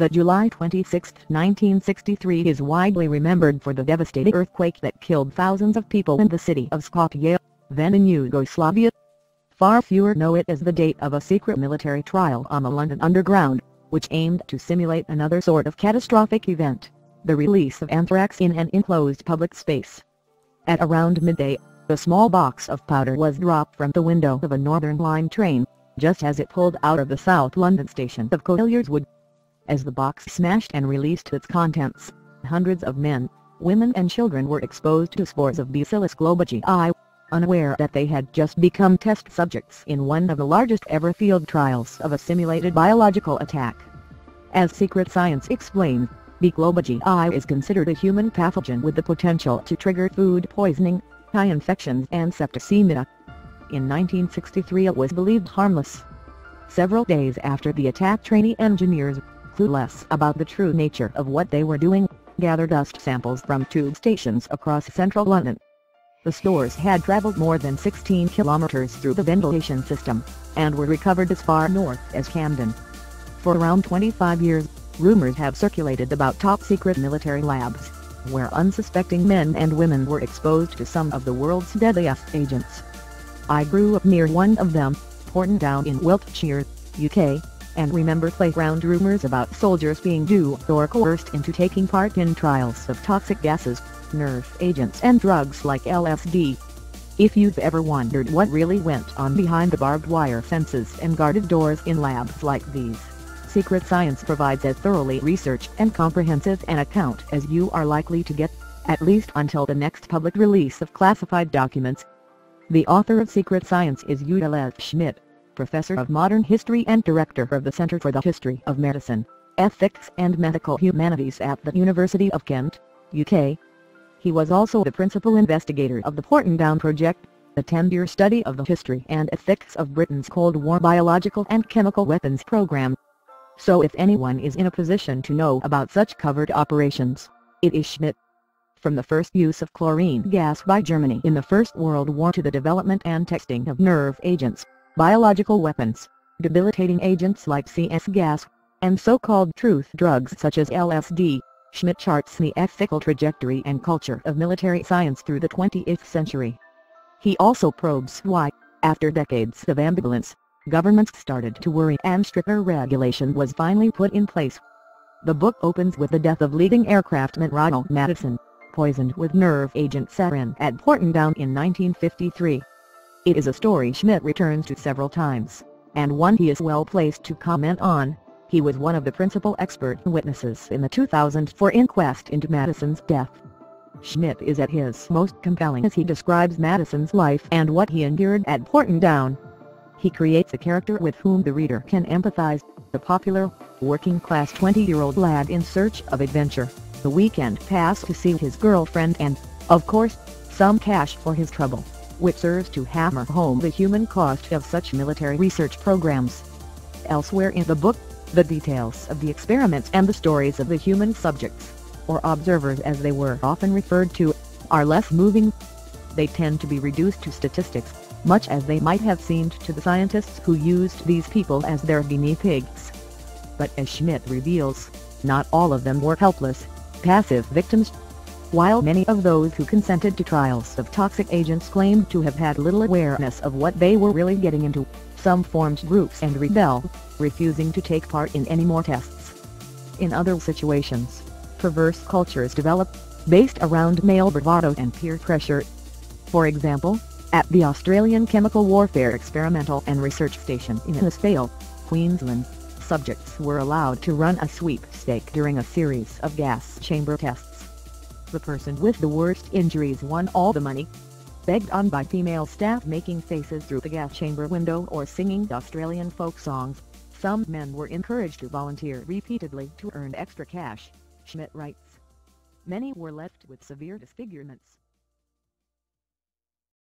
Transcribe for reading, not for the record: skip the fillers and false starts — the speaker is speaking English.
The July 26, 1963 is widely remembered for the devastating earthquake that killed thousands of people in the city of Skopje, then in Yugoslavia. Far fewer know it as the date of a secret military trial on the London Underground, which aimed to simulate another sort of catastrophic event, the release of anthrax in an enclosed public space. At around midday, a small box of powder was dropped from the window of a Northern Line train, just as it pulled out of the South London station of Colliers Wood. As the box smashed and released its contents, hundreds of men, women and children were exposed to spores of Bacillus globigii, unaware that they had just become test subjects in one of the largest ever field trials of a simulated biological attack. As Secret Science explains, B. globigii is considered a human pathogen with the potential to trigger food poisoning, eye infections and septicaemia. In 1963 it was believed harmless. Several days after the attack, trainee engineers, clueless about the true nature of what they were doing, gathered dust samples from tube stations across central London. The spores had travelled more than 16 kilometres through the ventilation system, and were recovered as far north as Camden. For around 25 years, rumours have circulated about top-secret military labs, where unsuspecting men and women were exposed to some of the world's deadliest agents. I grew up near one of them, Porton Down in Wiltshire, UK, and remember playground rumours about soldiers being duped or coerced into taking part in trials of toxic gases, nerve agents and drugs like LSD. If you've ever wondered what really went on behind the barbed wire fences and guarded doors in labs like these, Secret Science provides as thoroughly researched and comprehensive an account as you are likely to get, at least until the next public release of classified documents. The author of Secret Science is Yugoslavia Schmidt, Professor of Modern History and Director of the Center for the History of Medicine, Ethics and Medical Humanities at the University of Kent, UK. He was also the principal investigator of the Porton Down Project, a 10-year study of the history and ethics of Britain's Cold War biological and chemical weapons program. So if anyone is in a position to know about such covert operations, it is Schmidt. From the first use of chlorine gas by Germany in the First World War to the development and testing of nerve agents, biological weapons, debilitating agents like CS gas, and so-called truth drugs such as LSD, Schmidt charts the ethical trajectory and culture of military science through the 20th century. He also probes why, after decades of ambivalence, governments started to worry and stricter regulation was finally put in place. The book opens with the death of leading aircraftman Ronald Madison, poisoned with nerve agent sarin at Porton Down in 1953. It is a story Schmidt returns to several times, and one he is well placed to comment on. He was one of the principal expert witnesses in the 2004 inquest into Madison's death. Schmidt is at his most compelling as he describes Madison's life and what he endured at Porton Down. He creates a character with whom the reader can empathize, the popular, working-class 20-year-old lad in search of adventure, the weekend pass to see his girlfriend and, of course, some cash for his trouble, which serves to hammer home the human cost of such military research programs. Elsewhere in the book, the details of the experiments and the stories of the human subjects, or observers as they were often referred to, are less moving. They tend to be reduced to statistics, much as they might have seemed to the scientists who used these people as their guinea pigs. But as Schmidt reveals, not all of them were helpless, passive victims. While many of those who consented to trials of toxic agents claimed to have had little awareness of what they were really getting into, some formed groups and rebelled, refusing to take part in any more tests. In other situations, perverse cultures developed, based around male bravado and peer pressure. For example, at the Australian Chemical Warfare Experimental and Research Station in Skopje, Queensland, subjects were allowed to run a sweepstake during a series of gas chamber tests. The person with the worst injuries won all the money. Begged on by female staff making faces through the gas chamber window or singing Australian folk songs, some men were encouraged to volunteer repeatedly to earn extra cash, Schmidt writes. Many were left with severe disfigurements.